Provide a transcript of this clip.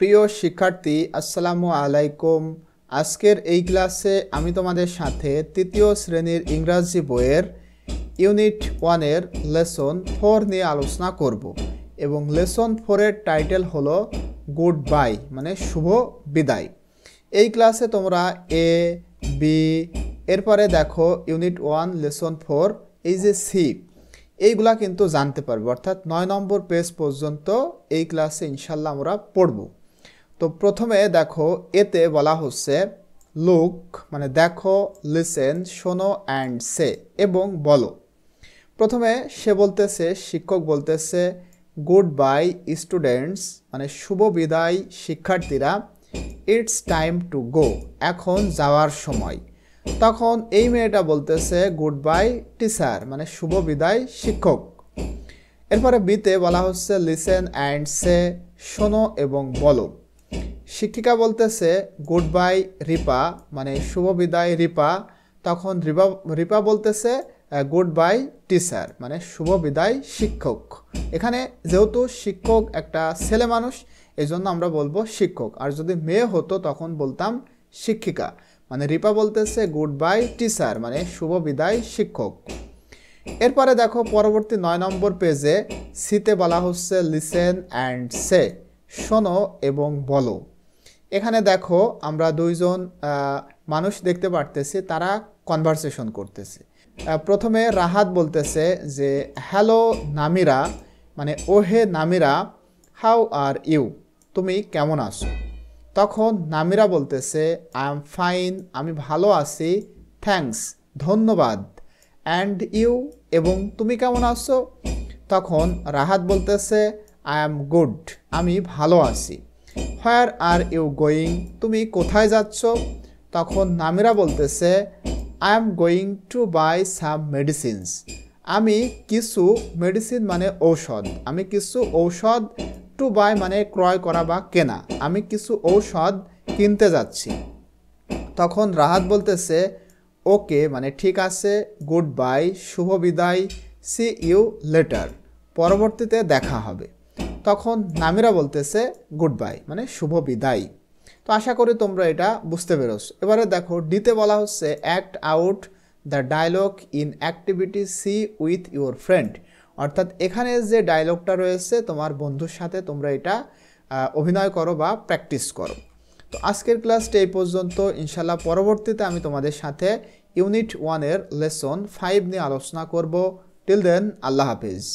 প্রিয় শিক্ষার্থী আসসালামু আলাইকুম। আজকের এই ক্লাসে আমি তোমাদের সাথে তৃতীয় শ্রেণীর ইংরাজি বইয়ের ইউনিট 1 এর লেসন 4 নিয়ে আলোচনা করব এবং লেসন 4 এর টাইটেল হলো গুড বাই, মানে শুভ বিদায়। এই ক্লাসে তোমরা এ বি এরপরে দেখো ইউনিট 1 লেসন 4 এই যে সি এইগুলা কিন্তু জানতে পারবে, অর্থাৎ 9 নম্বর পেজ পর্যন্ত এই ক্লাসে ইনশাল্লাহ আমরা পড়ব। তো প্রথমে দেখো এতে বলা হচ্ছে লুক মানে দেখো, লিসেন শোনো অ্যান্ড সে এবং বলো। প্রথমে সে বলতেছে, শিক্ষক বলতেছে গুড বাই স্টুডেন্টস মানে শুভ বিদায় শিক্ষার্থীরা, ইটস টাইম টু গো এখন যাওয়ার সময়। তখন এই মেয়েটা বলতেছে গুড বাই টিচার মানে শুভ বিদায় শিক্ষক। এরপরে বিতে বলা হচ্ছে লিসেন অ্যান্ড সে শোনো এবং বলো। শিক্ষিকা বলতেছে গুড বাই রিপা মানে শুভ বিদায় রিপা। তখন রিপা বলতেছে গুড বাই টিচার মানে শুভ বিদায় শিক্ষক। এখানে যেহেতু শিক্ষক একটা ছেলে মানুষ, এই জন্য আমরা বলবো শিক্ষক, আর যদি মেয়ে হতো তখন বলতাম শিক্ষিকা। মানে রিপা বলতেছে গুড বাই টিচার মানে শুভ বিদায় শিক্ষক। এরপরে দেখো পরবর্তী 9 নম্বর পেজে সিতে বলা হচ্ছে লিসেন অ্যান্ড সে শোনো এবং বলো। এখানে দেখো আমরা দুইজন মানুষ দেখতে পারতেছি, তারা কনভারসেশন করতেছে। প্রথমে রাহাত বলতেছে যে হ্যালো নামিরা মানে ওহে নামিরা, হাউ আর ইউ তুমি কেমন আছো। তখন নামিরা বলতেছে আই এম ফাইন আমি ভালো আছি, থ্যাঙ্কস ধন্যবাদ, অ্যান্ড ইউ এবং তুমি কেমন আছো। তখন রাহাত বলতেছে আই এম গুড আমি ভালো আছি, হোয়ার আর ইউ গোয়িং তুমি কোথায় যাচ্ছ। তখন নামিরা বলতেছে I am going to buy some medicines আমি কিছু মেডিসিন মানে ঔষধ, আমি কিছু ঔষধ, টু বাই মানে ক্রয় করা বা কেনা, আমি কিছু ঔষধ কিনতে যাচ্ছি। তখন রাহাত বলতেছে ওকে মানে ঠিক আছে, গুড বাই শুভ বিদায়, সি ইউ লেটার পরবর্তীতে দেখা হবে। তখন নামিরা বলতেছে গুড বাই মানে শুভ বিদায়। তো আশা করি তোমরা এটা বুঝতে পেরেছো। এবারে দেখো ডিতে বলা হচ্ছে act out the dialogue in activity C with your friend, অর্থাৎ এখানে যে ডায়লগটা রয়েছে তোমার বন্ধুর সাথে তোমরা এটা অভিনয় করো বা প্র্যাকটিস করো। তো আজকের ক্লাসটা এই পর্যন্ত। ইনশাল্লাহ পরবর্তীতে আমি তোমাদের সাথে ইউনিট 1 এর লেসন 5 নিয়ে আলোচনা করব। টিল দেন আল্লাহ হাফিজ।